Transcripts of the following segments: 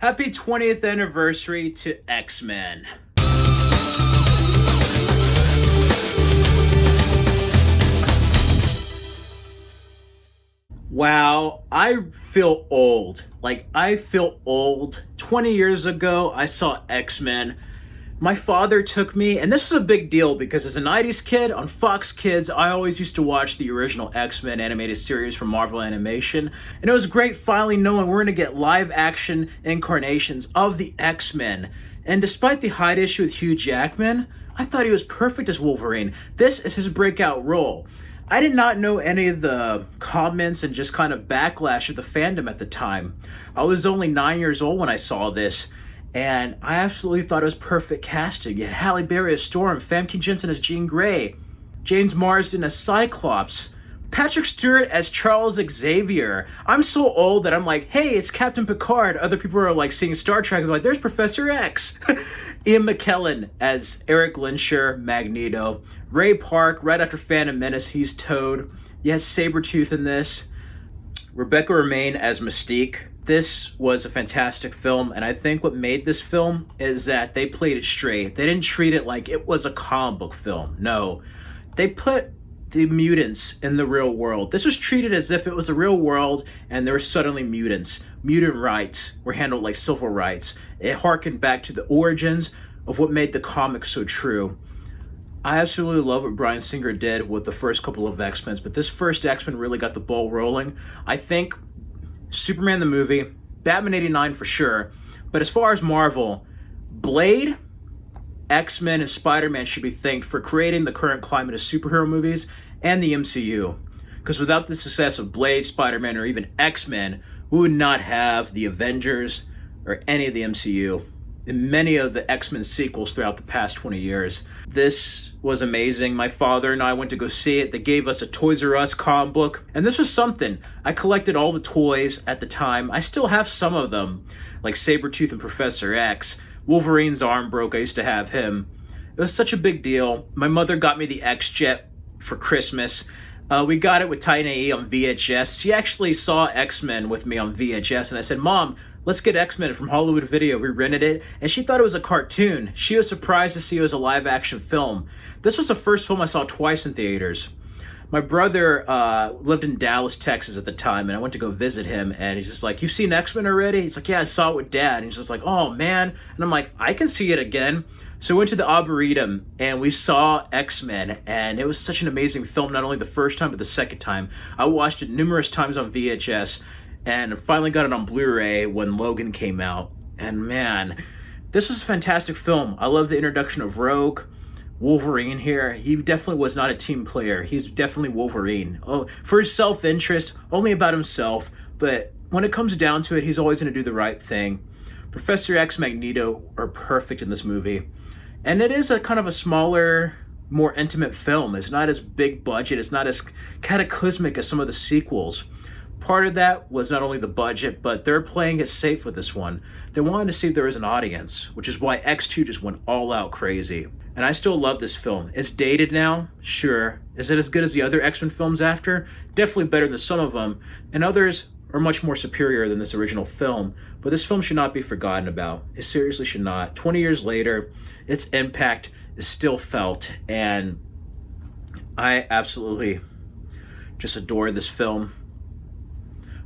Happy 20th anniversary to X-Men. Wow, I feel old. I feel old. 20 years ago, I saw X-Men. My father took me, and this was a big deal because as a 90s kid on Fox Kids, I always used to watch the original X-Men animated series from Marvel Animation. And it was great finally knowing we're going to get live action incarnations of the X-Men. And despite the hide issue with Hugh Jackman, I thought he was perfect as Wolverine. This is his breakout role. I did not know any of the comments and just kind of backlash of the fandom at the time. I was only 9 years old when I saw this. And I absolutely thought it was perfect casting. You had Halle Berry as Storm, Famke Janssen as Jean Grey, James Marsden as Cyclops, Patrick Stewart as Charles Xavier. I'm so old that I'm like, hey, it's Captain Picard. Other people are like seeing Star Trek and they're like, there's Professor X. Ian McKellen as Eric Lehnsherr, Magneto. Ray Park, right after Phantom Menace, he's Toad. Yes, Sabretooth in this. Rebecca Romijn as Mystique. This was a fantastic film, and I think what made this film is that they played it straight. They didn't treat it like it was a comic book film. No. They put the mutants in the real world. This was treated as if it was a real world and there were suddenly mutants. Mutant rights were handled like civil rights. It harkened back to the origins of what made the comics so true. I absolutely love what Bryan Singer did with the first couple of X-Men, but this first X-Men really got the ball rolling. I think Superman the movie, Batman 89 for sure, but as far as Marvel, Blade, X-Men, and Spider-Man should be thanked for creating the current climate of superhero movies and the MCU. Because without the success of Blade, Spider-Man, or even X-Men, we would not have the Avengers or any of the MCU in many of the X-Men sequels throughout the past 20 years. This was amazing. My father and I went to go see it. They gave us a Toys R Us comic book, and this was something. I collected all the toys at the time. I still have some of them, like Sabretooth and Professor X. Wolverine's arm broke. I used to have him. It was such a big deal. My mother got me the X-Jet for Christmas. We got it with Titan AE on VHS. She actually saw X-Men with me on VHS, and I said, Mom, let's get X-Men from Hollywood Video. We rented it, and she thought it was a cartoon. She was surprised to see it was a live-action film. This was the first film I saw twice in theaters. My brother lived in Dallas, Texas at the time, and I went to go visit him, and he's just like, you've seen X-Men already? He's like, yeah, I saw it with Dad. And he's just like, oh, man. And I'm like, I can see it again. So we went to the Arboretum, and we saw X-Men, and it was such an amazing film, not only the first time, but the second time. I watched it numerous times on VHS, and finally got it on Blu-ray when Logan came out. And man, this was a fantastic film. I love the introduction of Rogue, Wolverine here. He definitely was not a team player. He's definitely Wolverine. Oh, for his self-interest, only about himself, but when it comes down to it, he's always going to do the right thing. Professor X, Magneto are perfect in this movie. And it is a kind of a smaller, more intimate film. It's not as big budget. It's not as cataclysmic as some of the sequels. Part of that was not only the budget, but they're playing it safe with this one. They wanted to see if there was an audience, which is why X2 just went all out crazy. And I still love this film. It's dated now, sure. Is it as good as the other X-Men films after? Definitely better than some of them. And others are much more superior than this original film. But this film should not be forgotten about. It seriously should not. 20 years later, its impact is still felt. And I absolutely just adore this film.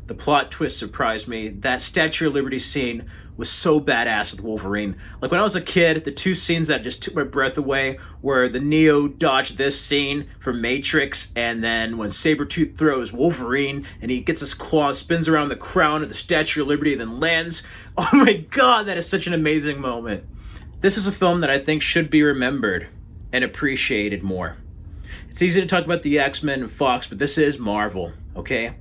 The plot twist surprised me. That Statue of Liberty scene was so badass with Wolverine. Like when I was a kid, the two scenes that just took my breath away were the Neo dodge this scene from Matrix, and then when Sabretooth throws Wolverine and he gets his claw, spins around the crown of the Statue of Liberty, and then lands. Oh my god, that is such an amazing moment. This is a film that I think should be remembered and appreciated more. It's easy to talk about the X-Men and Fox, but this is Marvel, okay?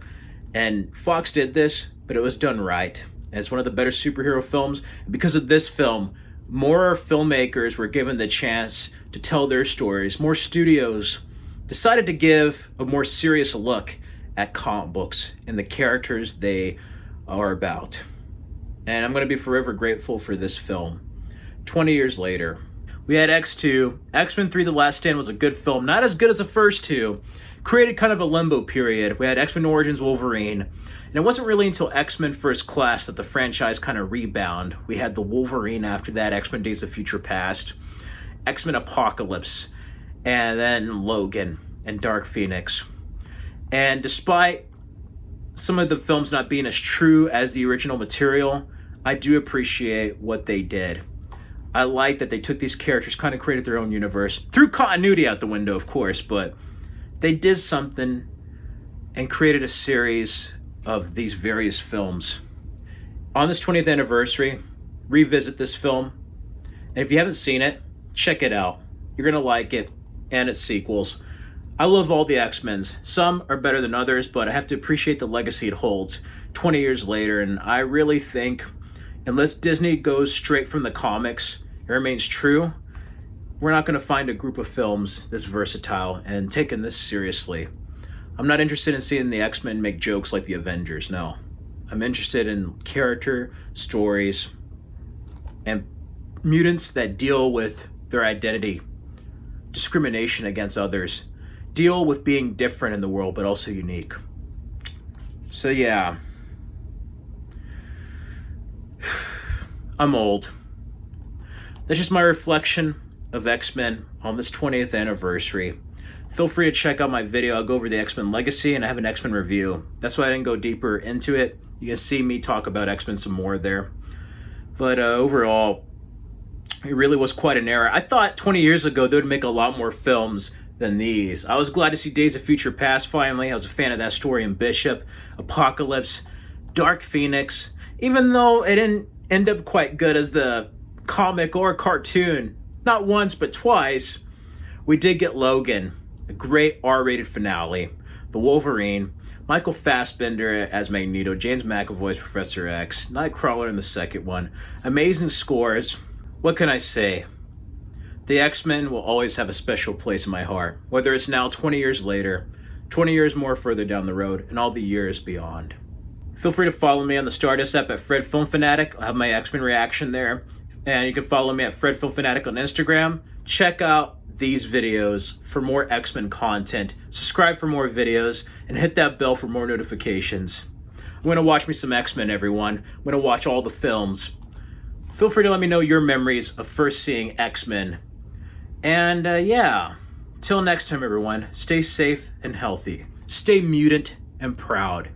And Fox did this, but it was done right. And it's one of the better superhero films. And because of this film, more filmmakers were given the chance to tell their stories. More studios decided to give a more serious look at comic books and the characters they are about. And I'm going to be forever grateful for this film. 20 years later, We had X2. X-Men 3 The Last Stand was a good film. Not as good as the first two. Created kind of a limbo period. We had X-Men Origins Wolverine. And it wasn't really until X-Men First Class that the franchise kind of rebound. We had the Wolverine after that, X-Men Days of Future Past, X-Men Apocalypse, and then Logan and Dark Phoenix. And despite some of the films not being as true as the original material, I do appreciate what they did. I like that they took these characters, kind of created their own universe. Threw continuity out the window, of course, but they did something and created a series of these various films. On this 20th anniversary, revisit this film. And if you haven't seen it, check it out. You're going to like it and its sequels. I love all the X-Men's. Some are better than others, but I have to appreciate the legacy it holds 20 years later. And I really think, unless Disney goes straight from the comics and remains true, we're not going to find a group of films this versatile and taking this seriously. I'm not interested in seeing the X-Men make jokes like the Avengers, no. I'm interested in character, stories, and mutants that deal with their identity, discrimination against others, deal with being different in the world but also unique. So yeah, I'm old. That's just my reflection of X-Men on this 20th anniversary. Feel free to check out my video. I'll go over the X-Men Legacy, and I have an X-Men review. That's why I didn't go deeper into it. You can see me talk about X-Men some more there. But overall, it really was quite an era. I thought 20 years ago they would make a lot more films than these. I was glad to see Days of Future Past finally. I was a fan of that story in Bishop, Apocalypse, Dark Phoenix. Even though it didn't end up quite good as the comic or cartoon, not once but twice, we did get Logan, a great R-rated finale, the Wolverine, Michael Fassbender as Magneto, James McAvoy as Professor X, Nightcrawler in the second one. Amazing scores. What can I say? The X-Men will always have a special place in my heart, whether it's now 20 years later, 20 years more further down the road, and all the years beyond. Feel free to follow me on the Stardust app at Fred Film Fanatic. I'll have my X-Men reaction there. And you can follow me at Fred Film Fanatic on Instagram. Check out these videos for more X-Men content. Subscribe for more videos and hit that bell for more notifications. I'm going to watch me some X-Men, everyone. I'm going to watch all the films. Feel free to let me know your memories of first seeing X-Men. And yeah, till next time, everyone, stay safe and healthy. Stay mutant and proud.